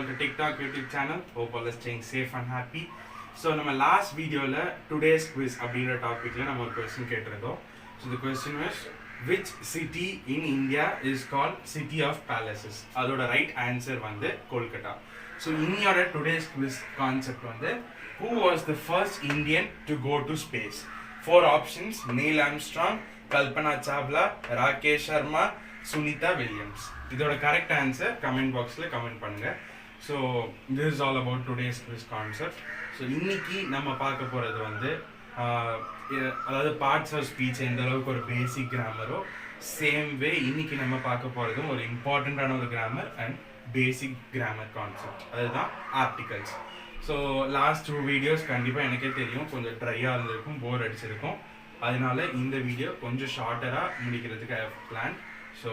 all to TikTok YouTube channel. Hope all are staying safe and happy. So நம்ம last videoல today's quiz அப்படிங்கிற டாபிக்ல நம்ம ஒரு question கேட்டிருந்தோம். So the question was which city in India is called City of Palaces? அதோட right answer வந்து Kolkata. So இன்னியோட today's quiz concept வந்து who was the first Indian to go to space? Four options: Neil Armstrong, Kalpana Chawla, Rakesh Sharma, Sunita Williams. இதோட correct answer comment பாக்ஸில் comment பண்ணுங்கள். So this is all about today's quiz concept. So இன்னைக்கு நம்ம பார்க்க போகிறது வந்து அதாவது parts of speech எந்த அளவுக்கு ஒரு பேசிக் கிராமரோ சேம் வே இன்னைக்கு நம்ம பார்க்க போகிறதும் ஒரு இம்பார்ட்டண்ட்டான ஒரு grammar and basic grammar concept, அதுதான் ஆர்டிகல்ஸ். ஸோ லாஸ்ட் 2 வீடியோஸ் கண்டிப்பாக எனக்கே தெரியும் கொஞ்சம் ட்ரையாக இருந்திருக்கும், போர் அடிச்சிருக்கும். அதனால இந்த வீடியோ கொஞ்சம் ஷார்ட்டராக முடிக்கிறதுக்கு ஐ ஹவ் பிளான். ஸோ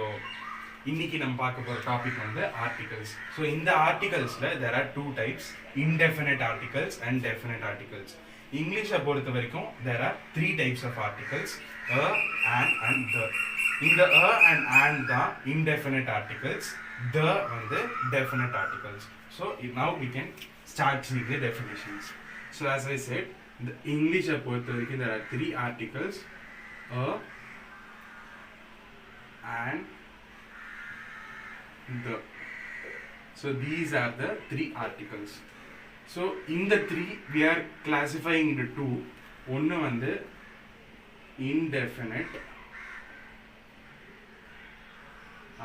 இன்னைக்கு நம்ம பார்க்க போகிற டாபிக் வந்து ஆர்டிகல்ஸ். ஸோ இந்த ஆர்டிகல்ஸில் there are 2 types: indefinite articles and definite articles. இங்கிலீஷை பொறுத்த வரைக்கும் there are 3 types of articles: a, an and the. இந்த a and தான் indefinite articles, the வந்து definite articles. So now we can start seeing the definitions. So as I said, the இங்கிலீஷை பொறுத்த வரைக்கும் there are 3 articles: a, an, the. So these are the 3 articles. So in the 3 we are classifying into 2. One வந்து indefinite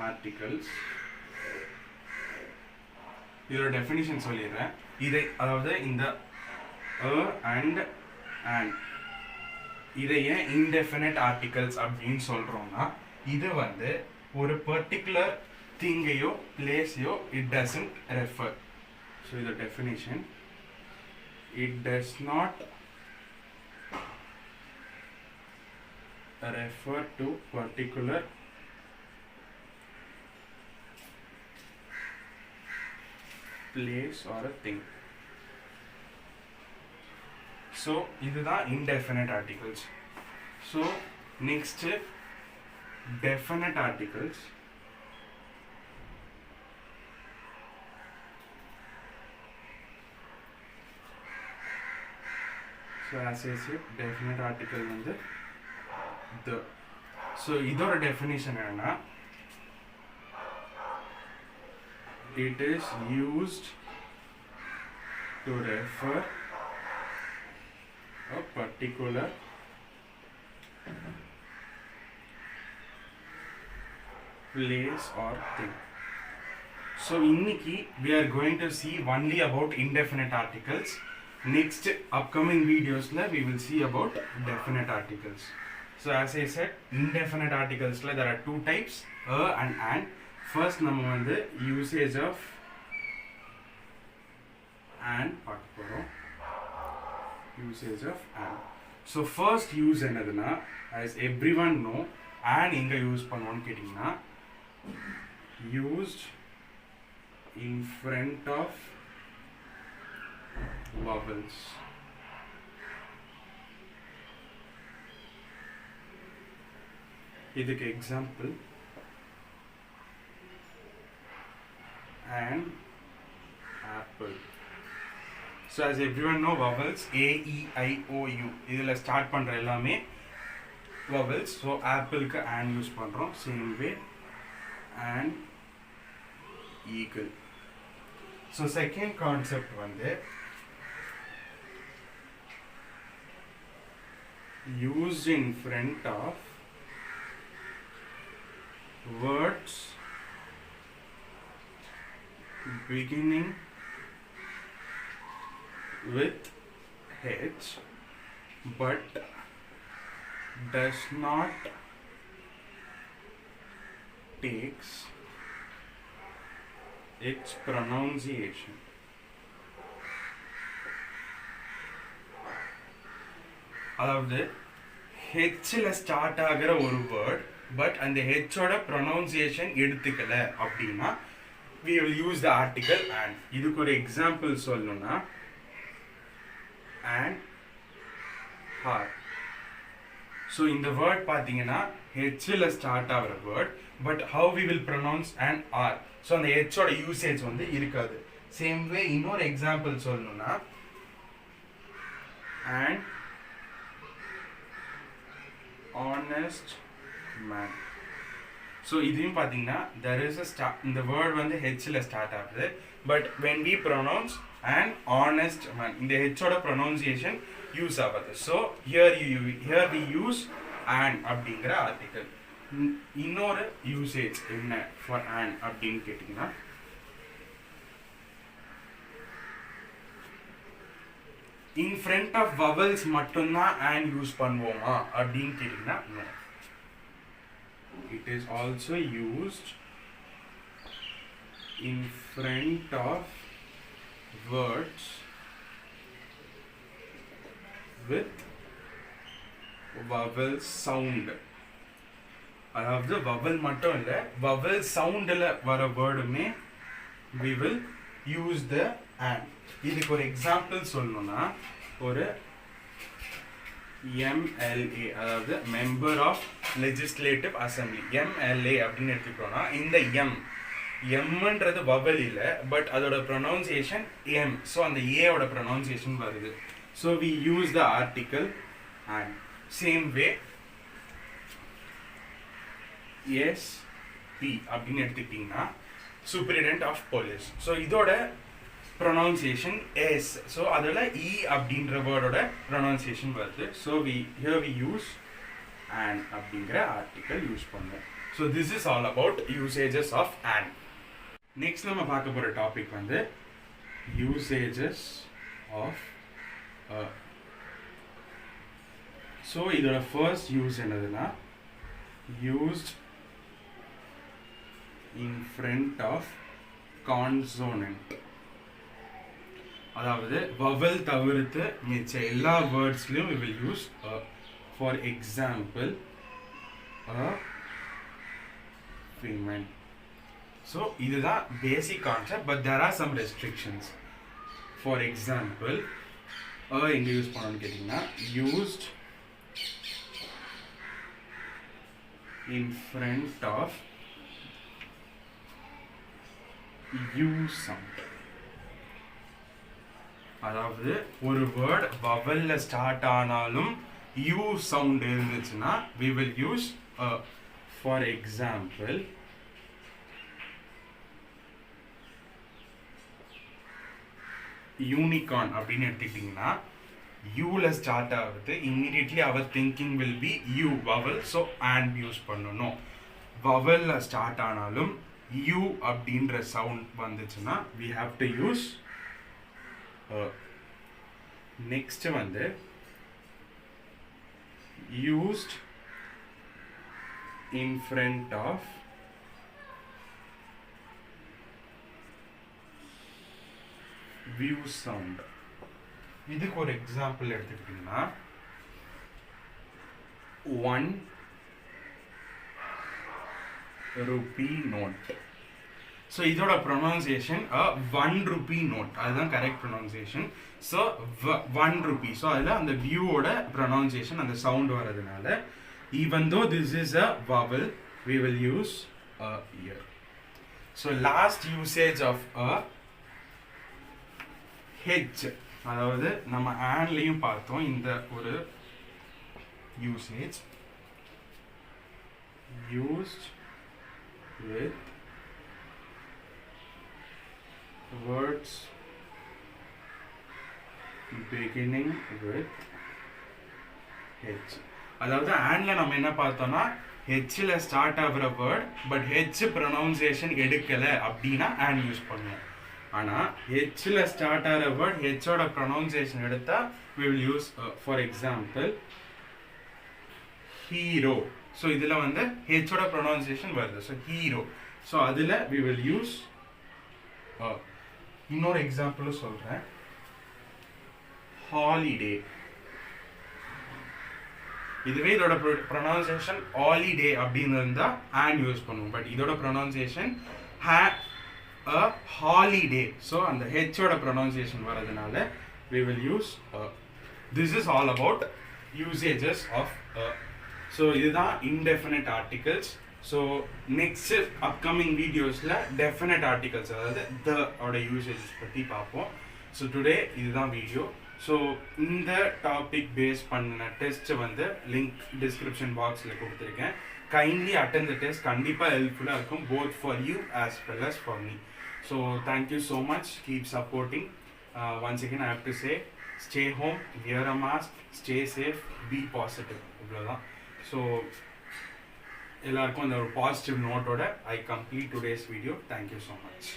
articles. இதோட definition சொல்லிடுறேன். இதை அதாவது இந்த a and an இதை ஏன் indefinite articles அப்படின்னு சொல்றோம்னா இது வந்து ஒரு particular திங்கையோ பிளேஸையோ it doesn't refer. So the definition: it does not refer to particular place or a thing. So இதுதான் indefinite articles. So next definite articles. So as I said, definite article வந்து the. So இதோட definition என்னன்னா it is used to refer a particular place or thing. So இன்னைக்கு we are going to see only about indefinite articles. Next upcoming videos we will see about definite articles. So as I said, indefinite articles there are 2 types: a and an. First நம்ம வந்து usage of an பார்க்க போறோம். Usage of an. So first use என்னதுன்னா, as everyone know, an எங்க use பண்ணுவோம்னு கேட்டிங்கன்னா used in front of vowels. இதுக்கு example an apple. So as everyone know, vowels a e i o u இதில் start பண்ணுற எல்லாமே vowels. So ஆப்பிளுக்கு an யூஸ் பண்ணுறோம். Same way an eagle. So second concept வந்து used in front of words beginning with H but does not takes its pronunciation. அதாவது ஹெச்ல start ஆகிற ஒரு word but அந்த ஹெச்சோட pronunciation எடுத்துக்கல அப்படின்னா we will use the article an. இதுக்கு ஒரு example சொல்லணும்னா an har. ஸோ இந்த வேர்ட் பார்த்தீங்கன்னா ஹெச்ல ஸ்டார்ட் ஆகிற word but how we will pronounce an r. So அந்த ஹெச்சோட யூசேஜ் வந்து இருக்காது. சேம் வே இன்னொரு எக்ஸாம்பிள் சொல்லணும்னா an honest man. ஸோ இதையும் பார்த்தீங்கன்னா there is a start, இந்த வேர்ட் வந்து ஹெச்சில் ஸ்டார்ட் ஆகுது, but when we pronounce an honest man, இந்த ஹெச்சோட ப்ரொனவுன்சியேஷன் யூஸ் ஆகுது. So here we use an அப்படிங்கிற ஆர்டிக்கல். இன்னொரு யூசேஜ் என்ன ஃபார் an அப்படின்னு கேட்டிங்கன்னா, in front of vowels மட்டும்தான் and யூஸ் பண்ணுவோமா அப்படின்னு கேட்டிங்கன்னா no. It is also used in front of words with vowel sound. அதாவது vowel மட்டும் இல்லை, vowel soundல வர வேர்டுமே we will use the and. இதுக்கு ஒரு எக்ஸாம்பிள் சொல்லணும்னா, ஒரு MLA அதாவது member of legislative assembly, MLA அப்படின்னு எடுத்துக்கிட்டோம்னா இந்த எம்ன்றது வவல் இல்லை, பட் அதோட ப்ரொனவுன்சியேஷன் எம். ஸோ அந்த ஏவோட ப்ரொனவுன்சியேஷன் வருது. So we use the article an. Same way SP அப்படின்னு எடுத்துக்கிட்டிங்கன்னா சூப்பரிண்டென்ட் ஆஃப் போலீஸ். ஸோ இதோட pronunciation S. So அதில் E அப்படின்ற வேர்டோட pronunciation வருது. So here we use an அப்படிங்கிற article யூஸ் பண்ணுவோம். So this is all about usages of an. Next நம்ம பார்க்க போகிற டாபிக் வந்து usages of a. So இதோட first use என்னதுன்னா, used in front of consonant. அதாவது வவல் தவிர்த்து மிச்ச எல்லா வேர்ட்ஸ்லையும் we will use a. For example, a woman. So இதுதான் basic concept, but there are some restrictions. For example, a எங்க use பண்ணணும்னு கேட்டிங்கன்னா, used in front of u sound. அதாவது ஒரு வேர்ட் வவல்ல ஸ்டார்ட் ஆனாலும் யூ சவுண்ட் இருந்துச்சுன்னா we will use a. For example, unicorn அப்படின்னு எடுத்துக்கிட்டிங்கன்னா யூல ஸ்டார்ட் ஆகுது, immediately our thinking will be U vowel. So an use பண்ணணும். வவல்ல ஸ்டார்ட் ஆனாலும் யூ அப்படின்ற சவுண்ட் வந்துச்சுன்னா we have to use a. Next வந்து used in front of view sound. இதுக்கு ஒரு எக்ஸாம்பிள் எடுத்துக்கிட்டிங்கன்னா, 1 rupee note. ஸோ இதோட ப்ரொனவுன்சியேஷன் 1 rupee note, அதுதான் correct pronunciation. So 1 rupee. So அதில் அந்த வியூவோட ப்ரொனவுன்சியேஷன் அந்த சவுண்ட் வரதுனால, even though this is a vowel, we will use a here. So last usage of a, H. அதாவது நம்ம ஆன்லையும் பார்த்தோம் இந்த ஒரு usage, used with words beginning with H. அதாவது ஆன்ல நம்ம என்ன பார்த்தோம்னா, ஹெச்சில் ஸ்டார்ட் ஆகிற வேர்ட் பட் ஹெச் ப்ரொனவுன்சியேஷன் எடுக்கலை அப்படின்னா ஆன் யூஸ் பண்ணுவோம். ஆனால் ஹெச்சில் ஸ்டார்ட் ஆகிற வேர்ட் ஹெச்சோட ப்ரொனவுன்சியேஷன் எடுத்தால் we will use for example hero. So இதில் வந்து ஹெச்சோட ப்ரொனவுன்சியேஷன் வருது. So hero. ஸோ அதில் we will use இன்னொரு எக்ஸாம்பிளும் சொல்கிறேன், ஹாலிடே. இதுவே இதோட ப்ரொனவுன்சியேஷன் ஹாலிடே அப்படின்னு இருந்தால் ஆன் யூஸ் பண்ணுவோம், பட் இதோட ப்ரொனவுன்சியேஷன் a holiday. ஸோ அந்த ஹெச்சோட ப்ரொனவுன்சியேஷன் வரதுனால we will use a. This is all about usages of a. So இதுதான் indefinite articles. So next upcoming வீடியோஸில் டெஃபினட் ஆர்டிகல்ஸ் அதாவது ஓட யூசேஜஸ் பற்றி பார்ப்போம். ஸோ டுடே இதுதான் வீடியோ. ஸோ இந்த டாபிக் பேஸ் பண்ணின டெஸ்ட்டு வந்து லிங்க் டிஸ்கிரிப்ஷன் பாக்ஸில் கொடுத்துருக்கேன். Kindly attend the test. கண்டிப்பாக ஹெல்ப்ஃபுல்லாக இருக்கும் both for you as well as for me. So thank you so much. Keep supporting. Once again I have to say stay home, wear a mask, stay safe, be positive. இவ்வளோதான். So எல்லாருக்கும் அந்த ஒரு positive நோட்டோட I complete today's video. Thank you so much.